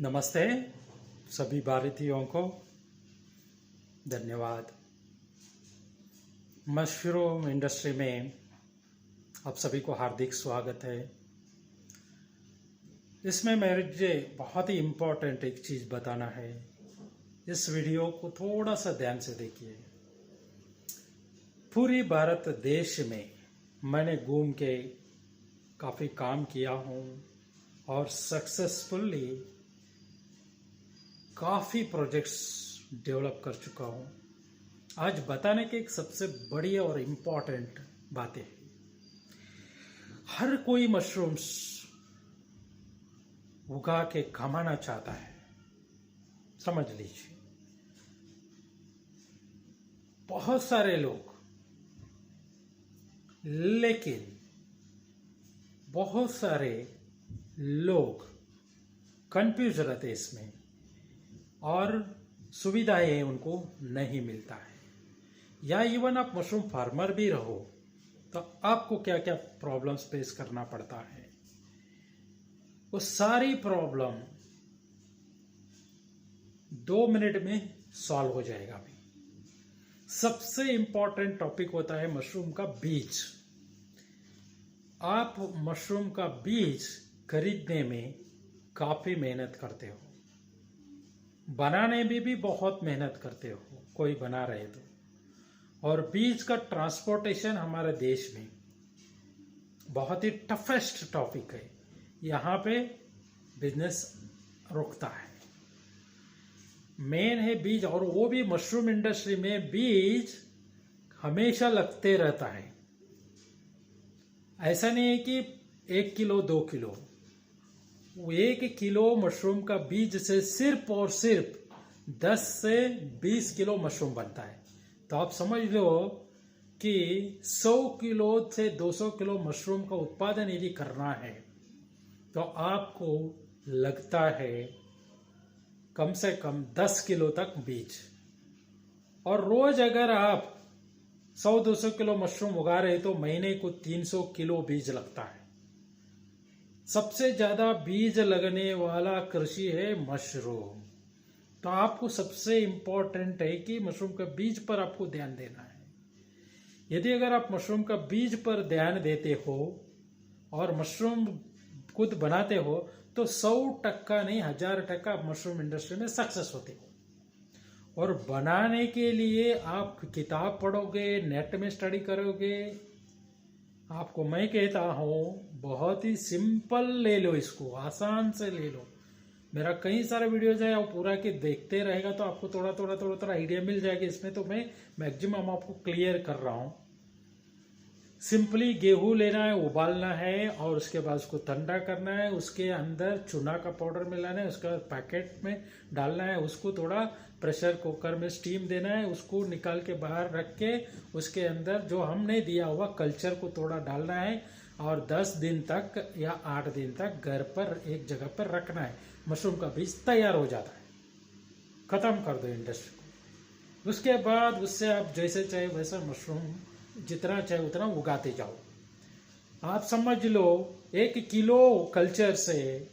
नमस्ते सभी भारतीयों को धन्यवाद। मशरूम इंडस्ट्री में आप सभी को हार्दिक स्वागत है। इसमें मुझे बहुत ही इम्पोर्टेंट एक चीज़ बताना है। इस वीडियो को थोड़ा सा ध्यान से देखिए। पूरी भारत देश में मैंने घूम के काफ़ी काम किया हूँ और सक्सेसफुली काफ़ी प्रोजेक्ट्स डेवलप कर चुका हूँ। आज बताने की एक सबसे बड़ी और इम्पॉर्टेंट बातें, हर कोई मशरूम्स उगा के कमाना चाहता है, समझ लीजिए। बहुत सारे लोग, लेकिन बहुत सारे लोग कंफ्यूज रहते इसमें और सुविधाएं उनको नहीं मिलता है। या इवन आप मशरूम फार्मर भी रहो तो आपको क्या क्या प्रॉब्लम्स फेस करना पड़ता है, वो सारी प्रॉब्लम 2 मिनट में सॉल्व हो जाएगा। अभी सबसे इंपॉर्टेंट टॉपिक होता है मशरूम का बीज। आप मशरूम का बीज खरीदने में काफी मेहनत करते हो, बनाने में भी बहुत मेहनत करते हो, कोई बना रहे तो। और बीज का ट्रांसपोर्टेशन हमारे देश में बहुत ही टफेस्ट टॉपिक है। यहाँ पे बिजनेस रुकता है। मेन है बीज, और वो भी मशरूम इंडस्ट्री में बीज हमेशा लगते रहता है। ऐसा नहीं है कि 1 किलो 2 किलो, 1 किलो मशरूम का बीज से सिर्फ और सिर्फ 10 से 20 किलो मशरूम बनता है। तो आप समझ लो कि 100 किलो से 200 किलो मशरूम का उत्पादन यदि करना है तो आपको लगता है कम से कम 10 किलो तक बीज। और रोज अगर आप 100-200 किलो मशरूम उगा रहे तो महीने को 300 किलो बीज लगता है। सबसे ज्यादा बीज लगने वाला कृषि है मशरूम। तो आपको सबसे इंपॉर्टेंट है कि मशरूम का बीज पर आपको ध्यान देना है। यदि अगर आप मशरूम का बीज पर ध्यान देते हो और मशरूम खुद बनाते हो तो 100% नहीं 1000% आप मशरूम इंडस्ट्री में सक्सेस होते हो। और बनाने के लिए आप किताब पढ़ोगे, नेट में स्टडी करोगे। आपको मैं कहता हूँ बहुत ही सिंपल ले लो, इसको आसान से ले लो। मेरा कई सारे वीडियोज है, आप पूरा के देखते रहेगा तो आपको थोड़ा थोड़ा आइडिया मिल जाएगा। इसमें तो मैं मैक्सिमम आपको क्लियर कर रहा हूँ। सिंपली गेहूं लेना है, उबालना है और उसके बाद उसको ठंडा करना है। उसके अंदर चूना का पाउडर मिलाना है, उसका पैकेट में डालना है। उसको थोड़ा प्रेशर कुकर में स्टीम देना है। उसको निकाल के बाहर रख के उसके अंदर जो हमने दिया हुआ कल्चर को थोड़ा डालना है और 10 दिन तक या 8 दिन तक घर पर एक जगह पर रखना है। मशरूम का बीज तैयार हो जाता है। खत्म कर दो इंडस्ट्री को। उसके बाद उससे आप जैसे चाहे वैसा मशरूम जितना चाहे उतना उगाते जाओ। आप समझ लो 1 किलो कल्चर से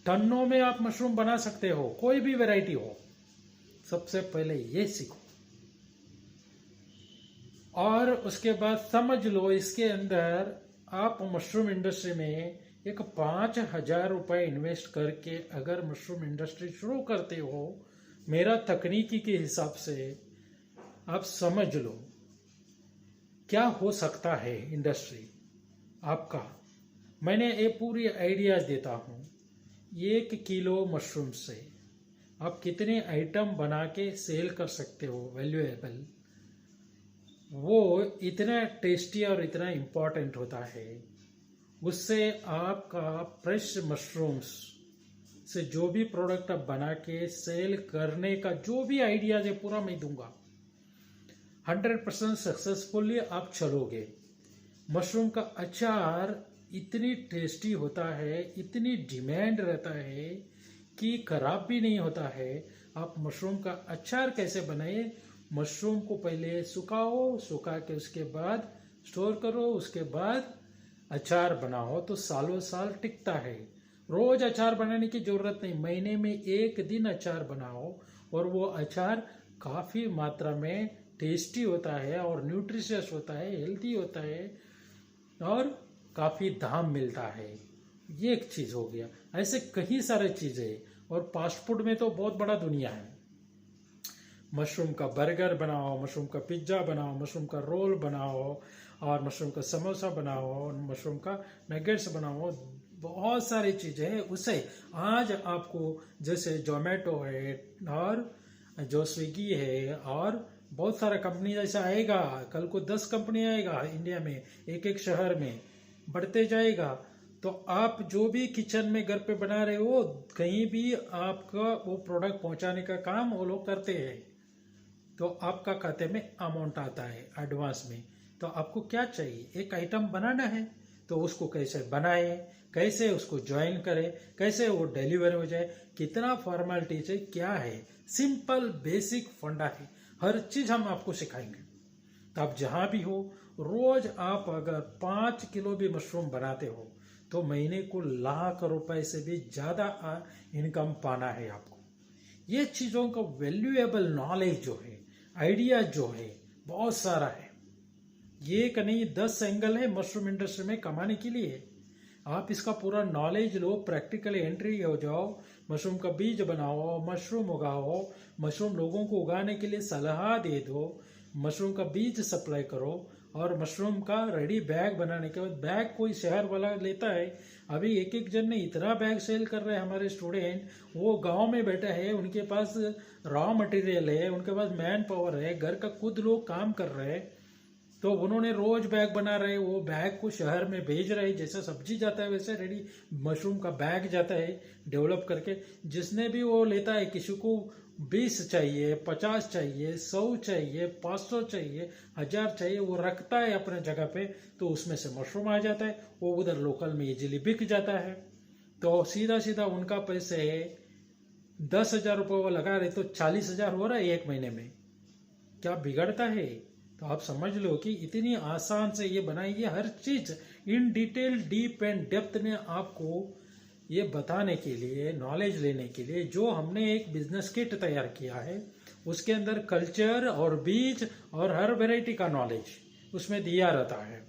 टनों में आप मशरूम बना सकते हो, कोई भी वैरायटी हो। सबसे पहले ये सीखो और उसके बाद समझ लो इसके अंदर आप मशरूम इंडस्ट्री में एक 5000 रुपए इन्वेस्ट करके अगर मशरूम इंडस्ट्री शुरू करते हो, मेरा तकनीकी के हिसाब से आप समझ लो क्या हो सकता है इंडस्ट्री आपका। मैंने ये पूरी आइडियाज देता हूँ। 1 किलो मशरूम से आप कितने आइटम बना के सेल कर सकते हो वैल्यूएबल, वो इतना टेस्टी और इतना इम्पोर्टेंट होता है। उससे आपका फ्रेश मशरूम्स से जो भी प्रोडक्ट आप बना के सेल करने का जो भी आइडियाज है पूरा मैं दूंगा। 100% सक्सेसफुली आप चलोगे। मशरूम का अचार इतनी टेस्टी होता है, इतनी डिमांड रहता है कि खराब भी नहीं होता है। आप मशरूम का अचार कैसे बनाए? मशरूम को पहले सुखाओ, सुखा के उसके बाद स्टोर करो, उसके बाद अचार बनाओ तो सालों साल टिकता है। रोज अचार बनाने की जरूरत नहीं, महीने में एक दिन अचार बनाओ और वो अचार काफी मात्रा में टेस्टी होता है और न्यूट्रिशियस होता है, हेल्दी होता है और काफी दाम मिलता है। ये एक चीज हो गया। ऐसे कई सारे चीजें, और फास्ट फूड में तो बहुत बड़ा दुनिया है। मशरूम का बर्गर बनाओ, मशरूम का पिज्जा बनाओ, मशरूम का रोल बनाओ और मशरूम का समोसा बनाओ, मशरूम का नगेट्स बनाओ, बहुत सारी चीजें हैं। उसे आज आपको जैसे जोमेटो है और जो स्विगी है और बहुत सारा कंपनी जैसा आएगा, कल को 10 कंपनी आएगा इंडिया में, एक एक शहर में बढ़ते जाएगा। तो आप जो भी किचन में घर पे बना रहे हो, कहीं भी आपका वो प्रोडक्ट पहुंचाने का काम वो लोग करते हैं। तो आपका खाते में अमाउंट आता है एडवांस में। तो आपको क्या चाहिए, एक आइटम बनाना है तो उसको कैसे बनाए, कैसे उसको ज्वाइन करें, कैसे वो डिलीवर हो जाए, कितना फॉर्मेलिटीज है, क्या है, सिंपल बेसिक फंडा है। हर चीज हम आपको सिखाएंगे। तो आप जहां भी हो, रोज आप अगर 5 किलो भी मशरूम बनाते हो तो महीने को लाख रुपए से भी ज्यादा इनकम पाना है आपको। ये चीजों का वैल्यूएबल नॉलेज जो है, आइडिया जो है, बहुत सारा है। ये एक नहीं 10 एंगल है मशरूम इंडस्ट्री में कमाने के लिए। आप इसका पूरा नॉलेज लो, प्रैक्टिकली एंट्री हो जाओ, मशरूम का बीज बनाओ, मशरूम उगाओ, मशरूम लोगों को उगाने के लिए सलाह दे दो, मशरूम का बीज सप्लाई करो और मशरूम का रेडी बैग बनाने के बाद, बैग कोई शहर वाला लेता है। अभी एक एक जन ने इतना बैग सेल कर रहे हैं हमारे स्टूडेंट, वो गांव में बैठे हैं, उनके पास रॉ मटेरियल है, उनके पास मैन पावर है, घर का खुद लोग काम कर रहे हैं, तो उन्होंने रोज बैग बना रहे, वो बैग को शहर में भेज रहे। जैसे सब्जी जाता है वैसे रेडी मशरूम का बैग जाता है डेवलप करके। जिसने भी वो लेता है, किसी को 20 चाहिए, 50 चाहिए, 100 चाहिए, 500 चाहिए, 1000 चाहिए, वो रखता है अपने जगह पे, तो उसमें से मशरूम आ जाता है, वो उधर लोकल में इजीली बिक जाता है। तो सीधा सीधा उनका पैसे 10,000 रुपये वो लगा रहे तो 40,000 हो रहा है एक महीने में। क्या बिगड़ता है? तो आप समझ लो कि इतनी आसान से ये बनाई, ये हर चीज in detail, deep and depth में आपको ये बताने के लिए, नॉलेज लेने के लिए, जो हमने एक बिजनेस किट तैयार किया है, उसके अंदर कल्चर और बीज और हर वैरायटी का नॉलेज उसमें दिया रहता है।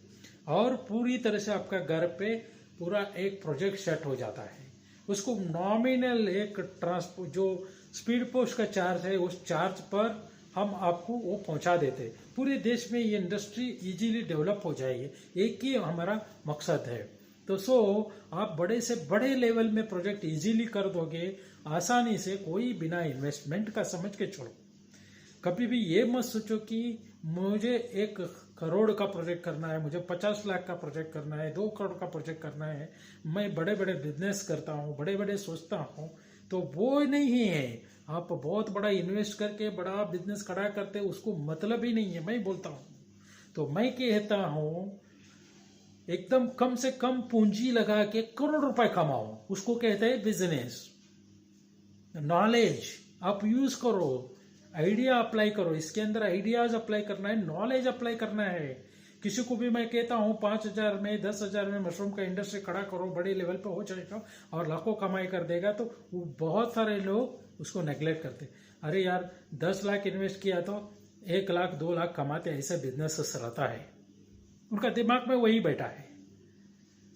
और पूरी तरह से आपका घर पे पूरा एक प्रोजेक्ट सेट हो जाता है। उसको नॉमिनल एक ट्रांसपोर्ट जो स्पीड पोस्ट का चार्ज है, उस चार्ज पर हम आपको वो पहुंचा देते हैं। पूरे देश में ये इंडस्ट्री इजीली डेवलप हो जाएगी, एक ही हमारा मकसद है। तो आप बड़े से बड़े लेवल में प्रोजेक्ट इजीली कर दोगे आसानी से, कोई बिना इन्वेस्टमेंट का समझ के छोड़ो। कभी भी ये मत सोचो कि मुझे 1 करोड़ का प्रोजेक्ट करना है, मुझे 50 लाख का प्रोजेक्ट करना है, 2 करोड़ का प्रोजेक्ट करना है, मैं बड़े बड़े बिजनेस करता हूँ, बड़े बड़े सोचता हूँ। तो वो नहीं है। आप बहुत बड़ा इन्वेस्ट करके बड़ा बिजनेस खड़ा करते, उसको मतलब ही नहीं है, मैं बोलता हूँ। तो मैं कहता हूँ एकदम कम से कम पूंजी लगा के करोड़ रुपए कमाओ, उसको कहते हैं बिजनेस। नॉलेज आप यूज करो, आइडिया अप्लाई करो, इसके अंदर आइडियाज अप्लाई करना है, नॉलेज अप्लाई करना है। किसी को भी मैं कहता हूँ 5,000 में, 10,000 में मशरूम का इंडस्ट्री खड़ा करो, बड़े लेवल पे हो जाएगा और लाखों कमाई कर देगा, तो वो बहुत सारे लोग उसको नेग्लेक्ट करते। अरे यार 10 लाख इन्वेस्ट किया तो 1 लाख 2 लाख कमाते, ऐसे बिजनेस रहता है, उनका दिमाग में वही बैठा है।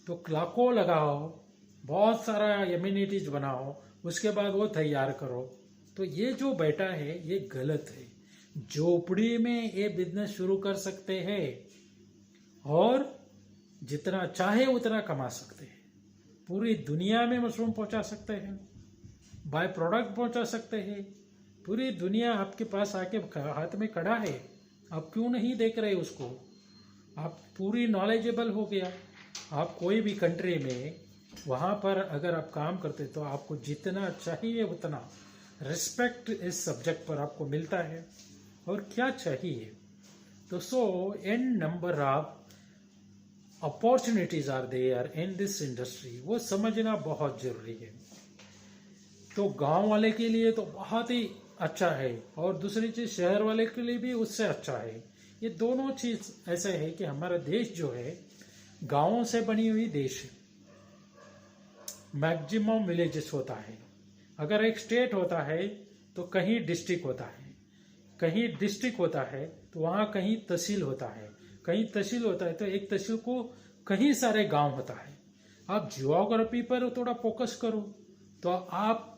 तो लाखों लगाओ, बहुत सारा इम्यूनिटीज बनाओ, उसके बाद वो तैयार करो। तो ये जो बैठा है ये गलत है। झोपड़ी में ये बिजनेस शुरू कर सकते हैं और जितना चाहे उतना कमा सकते हैं। पूरी दुनिया में मशरूम पहुंचा सकते हैं, बाय प्रोडक्ट पहुंचा सकते हैं। पूरी दुनिया आपके पास आके हाथ में खड़ा है, आप क्यों नहीं देख रहे उसको? आप पूरी नॉलेजेबल हो गया। आप कोई भी कंट्री में वहाँ पर अगर आप काम करते तो आपको जितना चाहिए उतना रिस्पेक्ट इस सब्जेक्ट पर आपको मिलता है। और क्या चाहिए तो an number of opportunities are there in this industry, वो समझना बहुत जरूरी है। तो गांव वाले के लिए तो बहुत ही अच्छा है और दूसरी चीज शहर वाले के लिए भी उससे अच्छा है। ये दोनों चीज ऐसे है कि हमारा देश जो है गांवों से बनी हुई देश है। मैक्सिमम विलेजेस होता है। अगर एक स्टेट होता है तो कहीं डिस्ट्रिक्ट होता है, कहीं डिस्ट्रिक्ट होता है तो वहाँ कहीं तहसील होता है, कहीं तहसील होता है तो एक तहसील को कहीं सारे गांव होता है। आप जियोग्राफी पर थोड़ा फोकस करो तो आप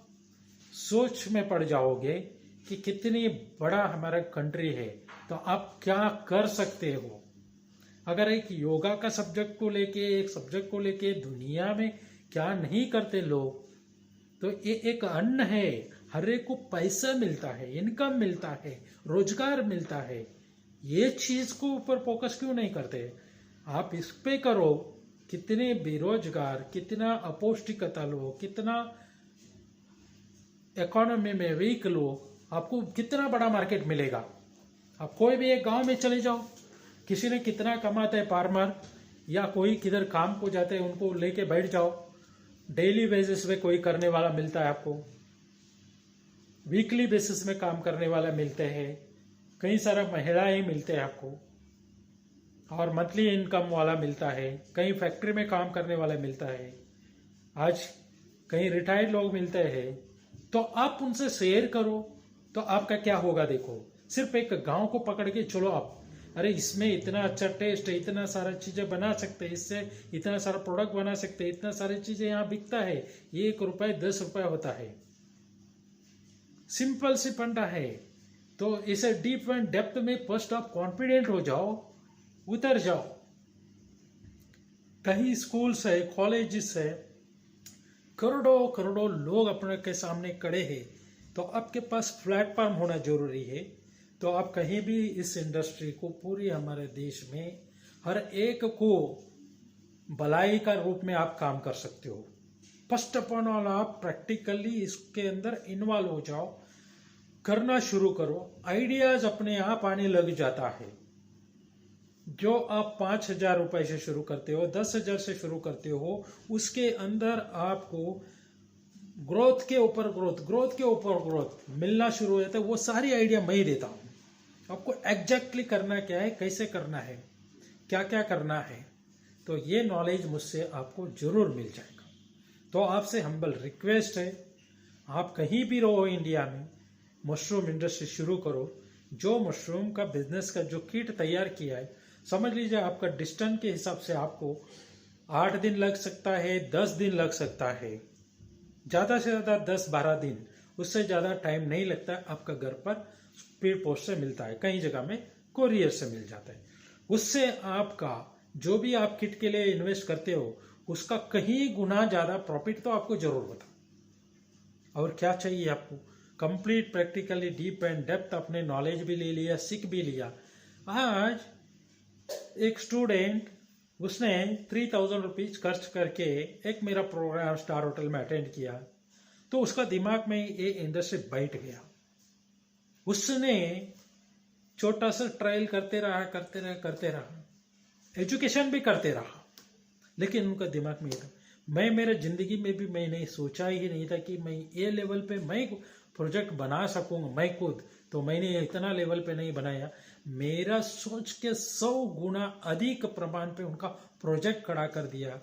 सोच में पड़ जाओगे कि कितनी बड़ा हमारा कंट्री है, तो आप क्या कर सकते हो। अगर एक योगा का सब्जेक्ट को लेके, एक सब्जेक्ट को लेके दुनिया में क्या नहीं करते लोग, तो ये एक अन्न है, हर एक को पैसा मिलता है, इनकम मिलता है, रोजगार मिलता है। ये चीज को ऊपर फोकस क्यों नहीं करते। आप इस पे करो, कितने बेरोजगार, कितना अपौष्टिकता लोग, कितना इकोनॉमी में वीक लोग, आपको कितना बड़ा मार्केट मिलेगा। आप कोई भी एक गांव में चले जाओ, किसी ने कितना कमाता है फार्मर, या कोई किधर काम को जाते हैं उनको लेके बैठ जाओ, डेली बेसिस पे कोई करने वाला मिलता है आपको, वीकली बेसिस में काम करने वाला मिलते हैं, कई सारा महिलाएं मिलते हैं आपको, और मंथली इनकम वाला मिलता है, कहीं फैक्ट्री में काम करने वाला मिलता है, आज कहीं रिटायर्ड लोग मिलते हैं। तो आप उनसे शेयर करो तो आपका क्या होगा। देखो, सिर्फ एक गांव को पकड़ के चलो आप, अरे इसमें इतना अच्छा टेस्ट है, इतना सारा चीजें बना सकते हैं, इससे इतना सारा प्रोडक्ट बना सकते हैं, इतना सारी चीजें यहाँ बिकता है, 1 रुपए 10 रुपए होता है। सिंपल सी फंडा है। तो इसे डीप एंड डेप्थ में फर्स्ट आप कॉन्फिडेंट हो जाओ, उतर जाओ। कहीं स्कूल्स है, कॉलेजेस है, करोड़ों करोड़ों लोग अपने के सामने खड़े हैं, तो आपके पास प्लेटफॉर्म होना जरूरी है। तो आप कहीं भी इस इंडस्ट्री को पूरी हमारे देश में हर एक को भलाई का रूप में आप काम कर सकते हो। फर्स्ट ऑफ ऑल आप प्रैक्टिकली इसके अंदर इन्वॉल्व हो जाओ, करना शुरू करो, आइडियाज अपने आप आने लग जाता है। जो आप 5,000 रुपए से शुरू करते हो, 10,000 से शुरू करते हो, उसके अंदर आपको ग्रोथ के ऊपर ग्रोथ, ग्रोथ के ऊपर ग्रोथ मिलना शुरू हो जाता है। वो सारी आइडिया मैं ही देता हूँ आपको, एग्जैक्टली करना क्या है, कैसे करना है, क्या क्या करना है। तो ये नॉलेज मुझसे आपको जरूर मिल जाएगा। तो आपसे हम्बल रिक्वेस्ट है, आप कहीं भी रहो इंडिया में, मशरूम इंडस्ट्री शुरू करो। जो मशरूम का बिजनेस का जो किट तैयार किया है, समझ लीजिए आपका डिस्टेंस के हिसाब से आपको 8 दिन लग सकता है, 10 दिन लग सकता है, ज़्यादा से ज़्यादा 10-12 दिन, उससे ज़्यादा टाइम नहीं लगता है। आपका घर पर स्पीड पोस्ट से मिलता है, कई जगह में कोरियर से मिल जाता है। उससे आपका जो भी आप किट के लिए इन्वेस्ट करते हो, उसका कहीं गुना ज़्यादा प्रॉफिट तो आपको जरूर होता। और क्या चाहिए आपको, complete practically deep and depth अपने नॉलेज भी ले लिया, सीख भी लिया। आज एक स्टूडेंट, उसने 3,000 रुपीज खर्च करके एक मेरा प्रोग्राम स्टार होटल में अटेंड किया, तो उसका दिमाग में ये इंडस्ट्री बैठ गया। उसने छोटा सा ट्रायल करते रहा, एजुकेशन भी करते रहा, लेकिन उनका दिमाग में था, मैं मेरे जिंदगी में भी मैंने सोचा ही नहीं था कि मैं ये लेवल पे मैं प्रोजेक्ट बना सकूंगा मैं खुद। तो मैंने इतना लेवल पे नहीं बनाया, मेरा सोच के 100 गुना अधिक प्रमाण पे उनका प्रोजेक्ट खड़ा कर दिया।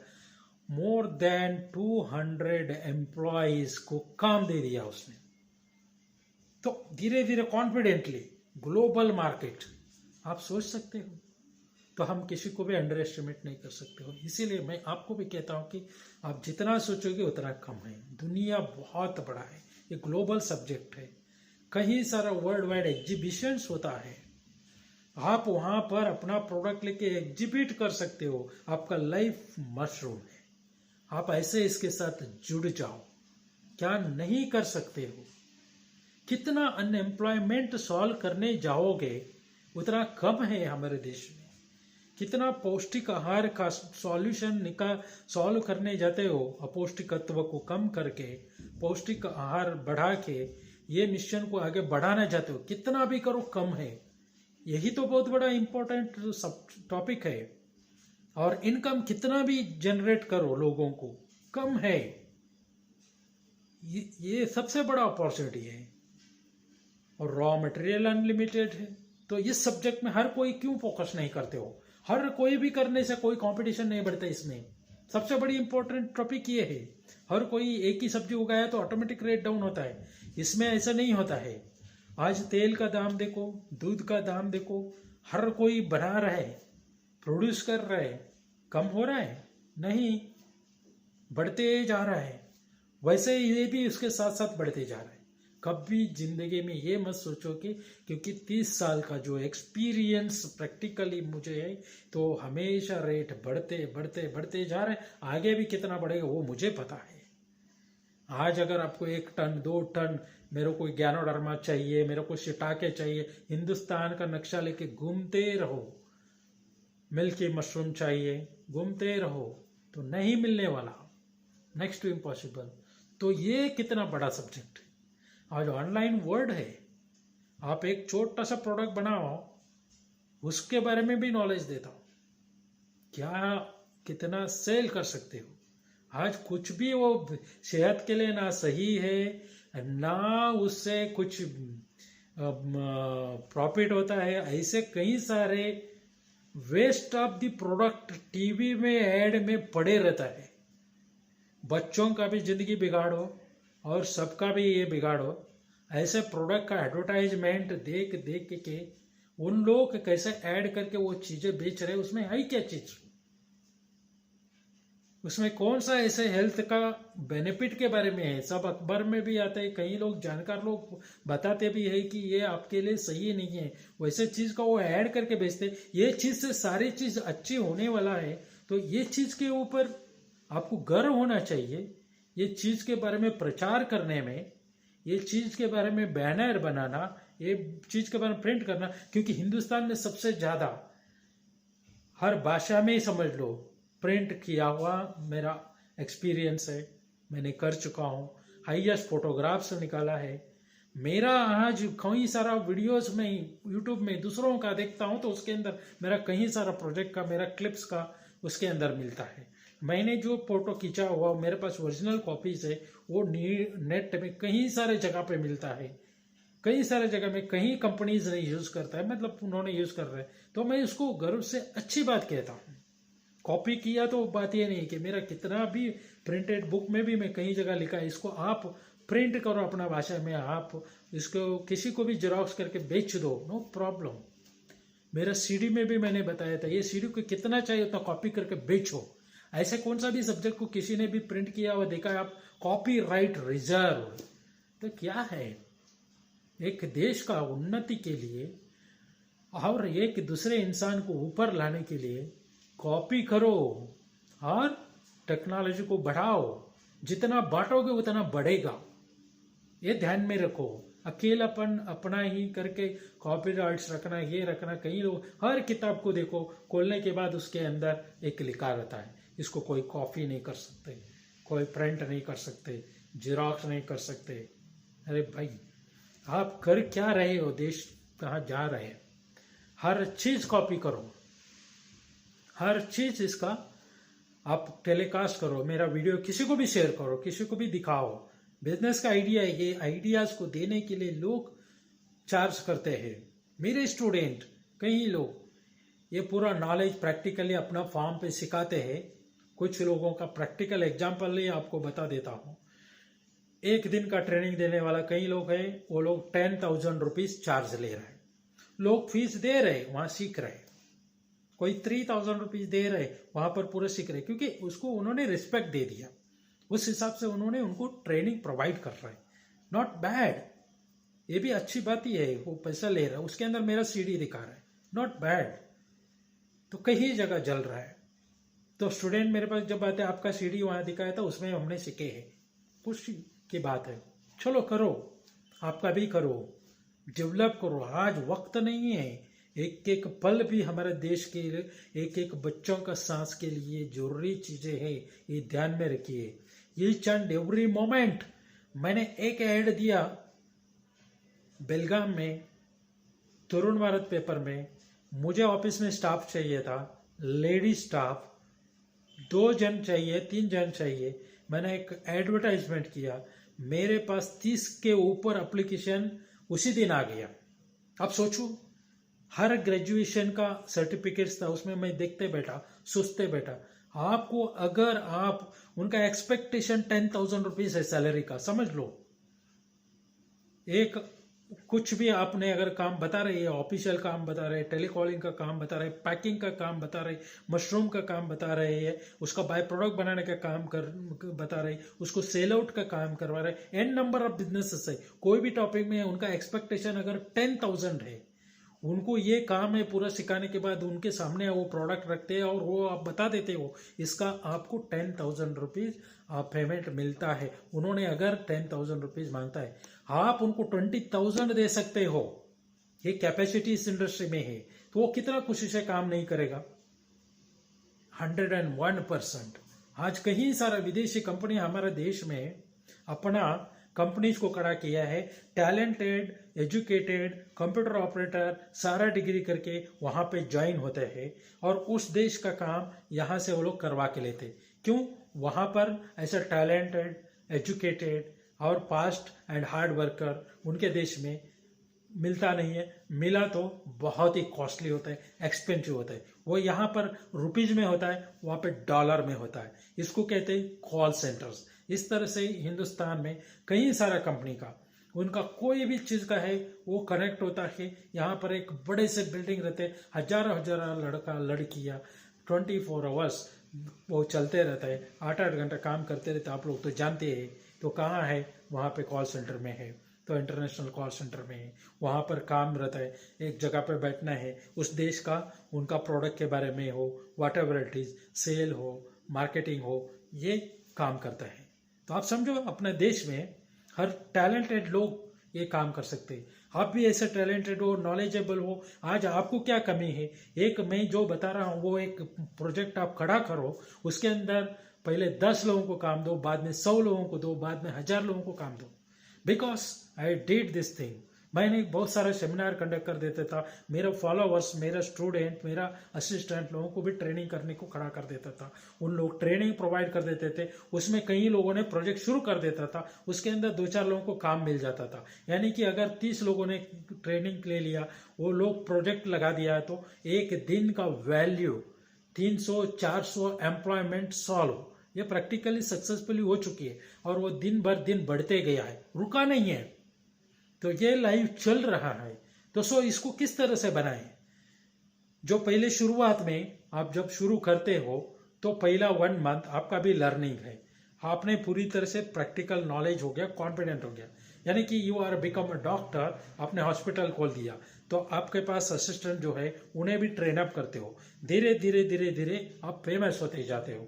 मोर देन 200 एम्प्लॉयज को काम दे दिया उसने। तो धीरे धीरे कॉन्फिडेंटली ग्लोबल मार्केट आप सोच सकते हो। तो हम किसी को भी अंडर एस्टिमेट नहीं कर सकते हो। इसीलिए मैं आपको भी कहता हूं कि आप जितना सोचोगे उतना कम है। दुनिया बहुत बड़ा है, ये ग्लोबल सब्जेक्ट है, कहीं सारा वर्ल्ड वाइड एग्जीबिशंस होता है। आप वहां पर अपना प्रोडक्ट लेके एग्जिबिट कर सकते हो। आपका लाइफ मशरूम है, आप ऐसे इसके साथ जुड़ जाओ। क्या नहीं कर सकते हो। कितना अनएम्प्लॉयमेंट सॉल्व करने जाओगे उतना कम है हमारे देश में। कितना पौष्टिक आहार का सॉल्यूशन सॉल्व करने जाते हो, अपौष्टिकत्व को कम करके पौष्टिक आहार बढ़ा के ये मिशन को आगे बढ़ाना चाहते हो, कितना भी करो कम है। यही तो बहुत बड़ा इंपॉर्टेंट टॉपिक है। और इनकम कितना भी जनरेट करो लोगों को, कम है। ये सबसे बड़ा अपॉर्चुनिटी है। और रॉ मटेरियल अनलिमिटेड है। तो इस सब्जेक्ट में हर कोई क्यों फोकस नहीं करते हो। हर कोई भी करने से कोई कंपटीशन नहीं बढ़ता इसमें। सबसे बड़ी इंपॉर्टेंट टॉपिक ये है। हर कोई एक ही सब्जी उगाया तो ऑटोमेटिक रेट डाउन होता है, इसमें ऐसा नहीं होता है। आज तेल का दाम देखो, दूध का दाम देखो, हर कोई बना रहा है, प्रोड्यूस कर रहा है, कम हो रहा है नहीं, बढ़ते जा रहा है। वैसे ये भी उसके साथ साथ बढ़ते जा रहा है। कभी जिंदगी में ये मत सोचो कि क्योंकि 30 साल का जो एक्सपीरियंस प्रैक्टिकली मुझे है, तो हमेशा रेट बढ़ते बढ़ते बढ़ते जा रहे हैं। आगे भी कितना बढ़ेगा वो मुझे पता है। आज अगर आपको 1 टन 2 टन, मेरे को ज्ञानोडर्मा चाहिए, मेरे को शिटाके चाहिए, हिंदुस्तान का नक्शा लेके घूमते रहो, मिल्की मशरूम चाहिए, घूमते रहो, तो नहीं मिलने वाला, नेक्स्ट टू इम्पॉसिबल। तो ये कितना बड़ा सब्जेक्ट है। आज ऑनलाइन वर्ल्ड है, आप एक छोटा सा प्रोडक्ट बनाओ, उसके बारे में भी नॉलेज देता हूँ, क्या कितना सेल कर सकते हो। आज कुछ भी वो सेहत के लिए ना सही है, ना उससे कुछ प्रॉफिट होता है। ऐसे कई सारे waste of the product TV में ऐड में पड़े रहता है। बच्चों का भी जिंदगी बिगाड़ो और सबका भी ये बिगाड़ो। ऐसे प्रोडक्ट का एडवर्टाइजमेंट देख देख के उन लोग कैसे ऐड करके वो चीजें बेच रहे, उसमें है क्या चीज, उसमें कौन सा ऐसे हेल्थ का बेनिफिट के बारे में है। सब अखबार में भी आता है, कई लोग जानकार लोग बताते भी है कि ये आपके लिए सही नहीं है, वैसे चीज का वो ऐड करके बेचते। ये चीज से सारी चीज अच्छी होने वाला है, तो ये चीज के ऊपर आपको गर्व होना चाहिए। ये चीज के बारे में प्रचार करने में, ये चीज के बारे में बैनर बनाना, ये चीज के बारे में प्रिंट करना, क्योंकि हिंदुस्तान में सबसे ज्यादा हर भाषा में ही समझ लो प्रिंट किया हुआ मेरा एक्सपीरियंस है, मैंने कर चुका हूँ। हाईएस्ट फोटोग्राफ्स निकाला है मेरा। आज कई सारा वीडियोस में यूट्यूब में दूसरों का देखता हूँ, तो उसके अंदर मेरा कई सारा प्रोजेक्ट का, मेरा क्लिप्स का उसके अंदर मिलता है। मैंने जो फोटो खींचा हुआ मेरे पास ओरिजिनल कॉपीज है, वो नेट में कई सारे जगह पे मिलता है, कई सारे जगह में कई कंपनीज ने यूज करता है, मतलब उन्होंने यूज कर रहे हैं, तो मैं उसको गर्व से अच्छी बात कहता हूँ। कॉपी किया तो बात ये नहीं कि मेरा कितना भी प्रिंटेड बुक में भी मैं कई जगह लिखा है, इसको आप प्रिंट करो अपना भाषा में, आप इसको किसी को भी जेरॉक्स करके बेच दो, नो प्रॉब्लम। मेरा सीडी में भी मैंने बताया था, ये सीडी को कितना चाहिए उतना कॉपी करके बेचो। ऐसे कौन सा भी सब्जेक्ट को किसी ने भी प्रिंट किया हुआ देखा है आप, कॉपी राइट रिजर्व, तो क्या है। एक देश का उन्नति के लिए और एक दूसरे इंसान को ऊपर लाने के लिए कॉपी करो और टेक्नोलॉजी को बढ़ाओ। जितना बांटोगे उतना बढ़ेगा, ये ध्यान में रखो। अकेलापन अपना ही करके कॉपी राइट्स रखना, ये रखना, कई लोग हर किताब को देखो, खोलने के बाद उसके अंदर एक लिखा रहता है, इसको कोई कॉपी नहीं कर सकते, कोई प्रिंट नहीं कर सकते, जेरॉक्स नहीं कर सकते। अरे भाई आप कर क्या रहे हो, देश कहाँ जा रहे हैं। हर चीज कॉपी करो, हर चीज इसका आप टेलीकास्ट करो, मेरा वीडियो किसी को भी शेयर करो, किसी को भी दिखाओ। बिजनेस का आइडिया है, ये आइडियाज को देने के लिए लोग चार्ज करते हैं। मेरे स्टूडेंट कई लोग ये पूरा नॉलेज प्रैक्टिकली अपना फॉर्म पे सिखाते हैं। कुछ लोगों का प्रैक्टिकल एग्जाम्पल ही आपको बता देता हूँ। 1 दिन का ट्रेनिंग देने वाला कई लोग हैं, वो लोग 10,000 रुपीज चार्ज ले रहे हैं। लोग फीस दे रहे, वहां सीख रहे। कोई 3,000 रुपीज दे रहे, वहां पर पूरा सीख रहे, क्योंकि उसको उन्होंने रिस्पेक्ट दे दिया, उस हिसाब से उन्होंने उनको ट्रेनिंग प्रोवाइड कर रहे हैं। नॉट बैड, ये भी अच्छी बात ही है। वो पैसा ले रहा है, उसके अंदर मेरा सीडी दिखा रहा है, नॉट बैड। तो कई जगह जल रहा है, तो स्टूडेंट मेरे पास जब आते हैं, आपका सीडी वहां दिखाया था, उसमें हमने सीखे हैं, खुशी की बात है। चलो करो, आपका भी करो, डेवलप करो। आज वक्त नहीं है, एक एक पल भी हमारे देश के एक एक बच्चों का सांस के लिए जरूरी चीजें हैं, ये ध्यान में रखिए। Each and every moment. मैंने एक ऐड दिया बेलगाम में, तरुण भारत पेपर में, मुझे ऑफिस में स्टाफ चाहिए था, लेडी स्टाफ, 2 जन चाहिए, 3 जन चाहिए। मैंने एक एडवर्टाइजमेंट किया, मेरे पास 30 के ऊपर एप्लीकेशन उसी दिन आ गया। अब सोचो, हर ग्रेजुएशन का सर्टिफिकेट्स था उसमें, मैं देखते बैठा, सोचते बैठा, आपको अगर आप उनका एक्सपेक्टेशन 10,000 रुपीज है सैलरी का, समझ लो, एक कुछ भी आपने अगर काम बता रहे हैं, ऑफिशियल काम बता रहे, टेलीकॉलिंग का काम बता रहे, पैकिंग का काम बता रहे, मशरूम का काम बता रहे हैं, उसका बाय प्रोडक्ट बनाने का काम बता रहे, उसको सेल आउट का काम करवा रहे, एन नंबर ऑफ बिजनेसेस है, कोई भी टॉपिक में उनका एक्सपेक्टेशन अगर 10,000 है, उनको ये काम है पूरा सिखाने के बाद उनके सामने वो प्रोडक्ट रखते हैं और वो आप बता देते हो इसका आपको 10,000 रुपीज पेमेंट मिलता है। उन्होंने अगर 10,000 रुपीज मांगता है, आप उनको 20,000 दे सकते हो, ये कैपेसिटी इस इंडस्ट्री में है, तो वो कितना खुशी से काम नहीं करेगा? 101%। आज कहीं सारा विदेशी कंपनी हमारे देश में अपना कंपनीज को खड़ा किया है, टैलेंटेड, एजुकेटेड, कंप्यूटर ऑपरेटर सारा डिग्री करके वहां पे ज्वाइन होते हैं और उस देश का काम यहां से वो लोग करवा के लेते। क्यों? वहां पर ऐसा टैलेंटेड, एजुकेटेड और फास्ट एंड हार्ड वर्कर उनके देश में मिलता नहीं है, मिला तो बहुत ही कॉस्टली होता है, एक्सपेंसिव होता है। वो यहाँ पर रुपीज में होता है, वहाँ पे डॉलर में होता है। इसको कहते हैं कॉल सेंटर्स। इस तरह से हिंदुस्तान में कई सारा कंपनी का उनका कोई भी चीज का है वो कनेक्ट होता है। यहाँ पर एक बड़े से बिल्डिंग रहते, हजारों हजारों लड़का लड़कियां 24 आवर्स वो चलते रहता है, 8-8 घंटा काम करते रहते। आप लोग तो जानते हैं। तो कहाँ है? वहाँ पे कॉल सेंटर में है, तो इंटरनेशनल कॉल सेंटर में है, वहाँ पर काम रहता है, एक जगह पे बैठना है, उस देश का उनका प्रोडक्ट के बारे में हो, वाट एवर इट इज, सेल हो, मार्केटिंग हो, ये काम करता है। तो आप समझो अपने देश में हर टैलेंटेड लोग ये काम कर सकते हैं। आप भी ऐसे टैलेंटेड हो, नॉलेजेबल हो, आज आपको क्या कमी है? एक मैं जो बता रहा हूँ वो एक प्रोजेक्ट आप खड़ा करो, उसके अंदर पहले 10 लोगों को काम दो, बाद में 100 लोगों को दो, बाद में 1000 लोगों को काम दो। Because I did this thing. मैंने बहुत सारे सेमिनार कंडक्ट कर देता था, मेरा फॉलोवर्स, मेरा स्टूडेंट, मेरा असिस्टेंट लोगों को भी ट्रेनिंग करने को खड़ा कर देता था। उन लोग ट्रेनिंग प्रोवाइड कर देते थे, उसमें कई लोगों ने प्रोजेक्ट शुरू कर देता था, उसके अंदर 2-4 लोगों को काम मिल जाता था। यानी कि अगर 30 लोगों ने ट्रेनिंग ले लिया, वो लोग प्रोजेक्ट लगा दिया, तो एक दिन का वैल्यू 300-400 एम्प्लॉयमेंट सॉल्व, ये प्रैक्टिकली सक्सेसफुली हो चुकी है और वो दिन भर दिन बढ़ते गया है, रुका नहीं है। तो ये लाइव चल रहा है। तो इसको किस तरह से बनाएं? जो पहले शुरुआत में आप जब शुरू करते हो तो पहला 1 मंथ आपका भी लर्निंग है, आपने पूरी तरह से प्रैक्टिकल नॉलेज हो गया, कॉन्फिडेंट हो गया। यानी कि you are become a doctor, आपने हॉस्पिटल खोल दिया, तो आपके पास असिस्टेंट जो है उन्हें भी ट्रेन अप करते हो, धीरे धीरे धीरे धीरे आप फेमस होते जाते हो।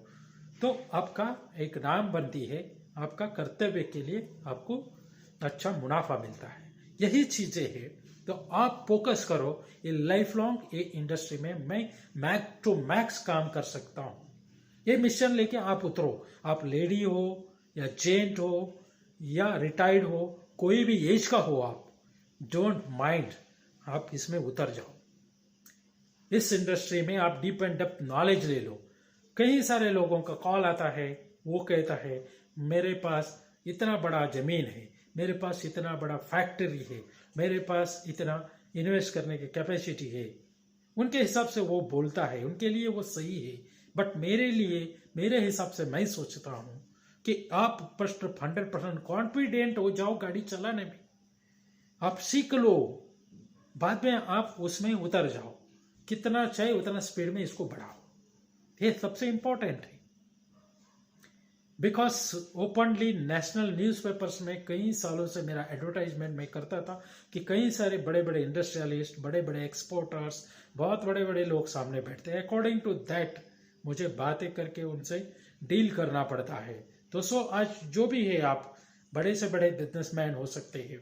तो आपका एक नाम बनती है, आपका कर्तव्य के लिए आपको अच्छा मुनाफा मिलता है। यही चीजें हैं। तो आप फोकस करो, ये लाइफ लॉन्ग ये इंडस्ट्री में मैं मैक्स टू मैक्स काम कर सकता हूं, ये मिशन लेके आप उतरो। आप लेडी हो या जेंट हो या रिटायर्ड हो, कोई भी एज का हो, आप डोंट माइंड, आप इसमें उतर जाओ। इस इंडस्ट्री में आप डीप एंड डेप्थ नॉलेज ले लो। कई सारे लोगों का कॉल आता है, वो कहता है मेरे पास इतना बड़ा जमीन है, मेरे पास इतना बड़ा फैक्ट्री है, मेरे पास इतना इन्वेस्ट करने की कैपेसिटी है। उनके हिसाब से वो बोलता है, उनके लिए वो सही है, बट मेरे लिए, मेरे हिसाब से मैं सोचता हूं कि आप 100% कॉन्फिडेंट हो जाओ गाड़ी चलाने में, आप सीख लो, बाद में आप उसमें उतर जाओ, कितना चाहे उतना स्पीड में इसको बढ़ाओ। ये सबसे इंपॉर्टेंट है। बिकॉज ओपनली नेशनल न्यूज़पेपर्स में कई सालों से मेरा एडवर्टाइजमेंट मैं करता था कि कई सारे बड़े बड़े इंडस्ट्रियलिस्ट, बड़े बड़े एक्सपोर्टर्स, बहुत बड़े बड़े लोग सामने बैठते हैं। अकॉर्डिंग टू दैट मुझे बातें करके उनसे डील करना पड़ता है। तो आज जो भी है, आप बड़े से बड़े बिजनेसमैन हो सकते हैं,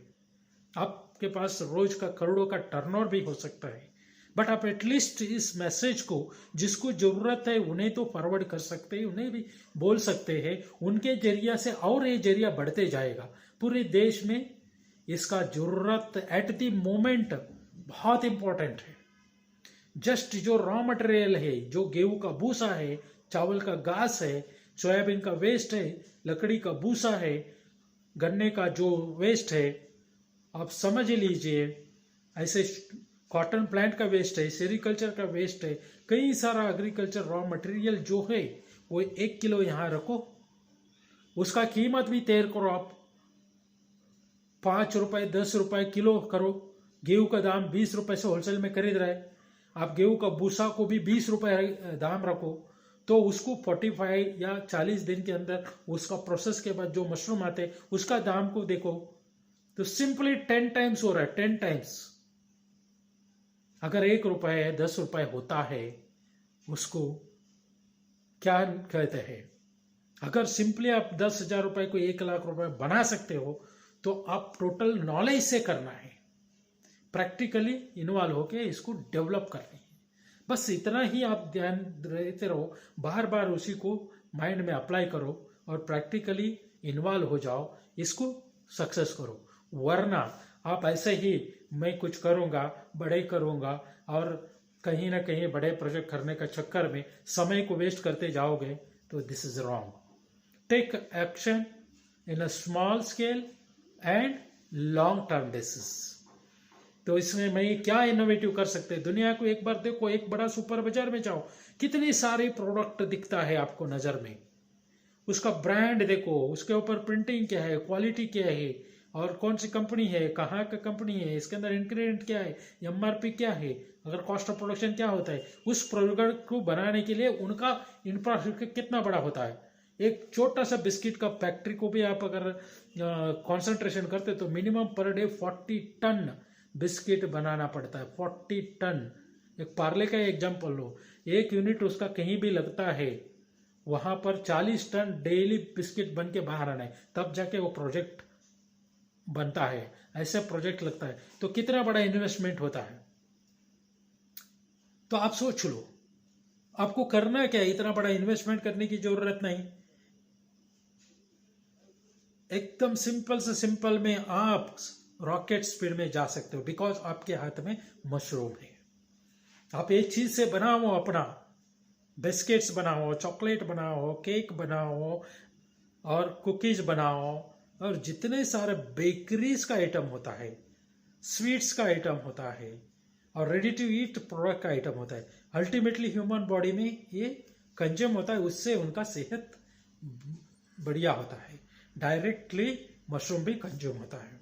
आपके पास रोज का करोड़ों का टर्नओवर भी हो सकता है, बट आप एटलीस्ट इस मैसेज को जिसको जरूरत है उन्हें तो फॉरवर्ड कर सकते हैं, उन्हें भी बोल सकते हैं। उनके जरिया से और ये जरिया बढ़ते जाएगा पूरे देश में। इसका जरूरत एट द मोमेंट बहुत इंपॉर्टेंट है। जस्ट जो रॉ मटेरियल है, जो गेहूं का भूसा है, चावल का घास है, सोयाबीन का वेस्ट है, लकड़ी का भूसा है, गन्ने का जो वेस्ट है, आप समझ लीजिए, ऐसे कॉटन प्लांट का वेस्ट है, सेरिकल्चर का वेस्ट है, कई सारा एग्रीकल्चर रॉ मटेरियल जो है वो 1 किलो यहाँ रखो, उसका कीमत भी तय करो आप, 5 रुपए 10 रुपए किलो करो। गेहूं का दाम 20 रुपए से होलसेल में खरीद रहे, आप गेहूं का भूसा को भी 20 रुपए दाम रखो, तो उसको 45 या 40 दिन के अंदर उसका प्रोसेस के बाद जो मशरूम आते उसका दाम को देखो, तो सिंपली 10 टाइम्स हो रहा है, 10 टाइम्स। अगर 1 रुपए 10 रुपए होता है, उसको क्या कहते हैं? अगर सिंपली आप 10,000 रुपए को 1 लाख रुपए बना सकते हो, तो आप टोटल नॉलेज से करना है, प्रैक्टिकली इन्वॉल्व होके इसको डेवलप करनी है। बस इतना ही आप ध्यान देते रहो, बार बार उसी को माइंड में अप्लाई करो और प्रैक्टिकली इन्वॉल्व हो जाओ, इसको सक्सेस करो। वरना आप ऐसे ही मैं कुछ करूंगा, बड़े करूंगा और कहीं ना कहीं बड़े प्रोजेक्ट करने का चक्कर में समय को वेस्ट करते जाओगे, तो this is wrong. Take action in a small scale and long term basis. तो इसमें मैं क्या इनोवेटिव कर सकते हैं? दुनिया को एक बार देखो, एक बड़ा सुपर बाजार में जाओ, कितनी सारी प्रोडक्ट दिखता है आपको नजर में, उसका ब्रांड देखो, उसके ऊपर प्रिंटिंग क्या है, क्वालिटी क्या है, और कौन सी कंपनी है, कहाँ का कंपनी है, इसके अंदर इंग्रेडिएंट क्या है, एमआरपी क्या है, अगर कॉस्ट ऑफ प्रोडक्शन क्या होता है, उस प्रोडक्ट को बनाने के लिए उनका इंफ्रास्ट्रक्चर कितना बड़ा होता है। एक छोटा सा बिस्किट का फैक्ट्री को भी आप अगर कॉन्सेंट्रेशन करते तो minimum per day 40 ton biscuit बनाना पड़ता है, 40 टन। एक पार्ले का एग्जाम्पल लो, 1 यूनिट उसका कहीं भी लगता है, वहां पर 40 टन डेली बिस्किट बन के बाहर आना है, तब जाके वो प्रोजेक्ट बनता है। ऐसे प्रोजेक्ट लगता है तो कितना बड़ा इन्वेस्टमेंट होता है। तो आप सोच लो, आपको करना क्या है, इतना बड़ा इन्वेस्टमेंट करने की जरूरत नहीं। एकदम सिंपल से सिंपल में आप रॉकेट स्पीड में जा सकते हो, बिकॉज आपके हाथ में मशरूम है। आप एक चीज से बनाओ, अपना बिस्किट्स बनाओ, चॉकलेट बनाओ, केक बनाओ और कुकीज बनाओ, और जितने सारे बेकरीज का आइटम होता है, स्वीट्स का आइटम होता है और रेडी टू ईट प्रोडक्ट का आइटम होता है, अल्टीमेटली ह्यूमन बॉडी में ये कंज्यूम होता है, उससे उनका सेहत बढ़िया होता है। डायरेक्टली मशरूम भी कंज्यूम होता है।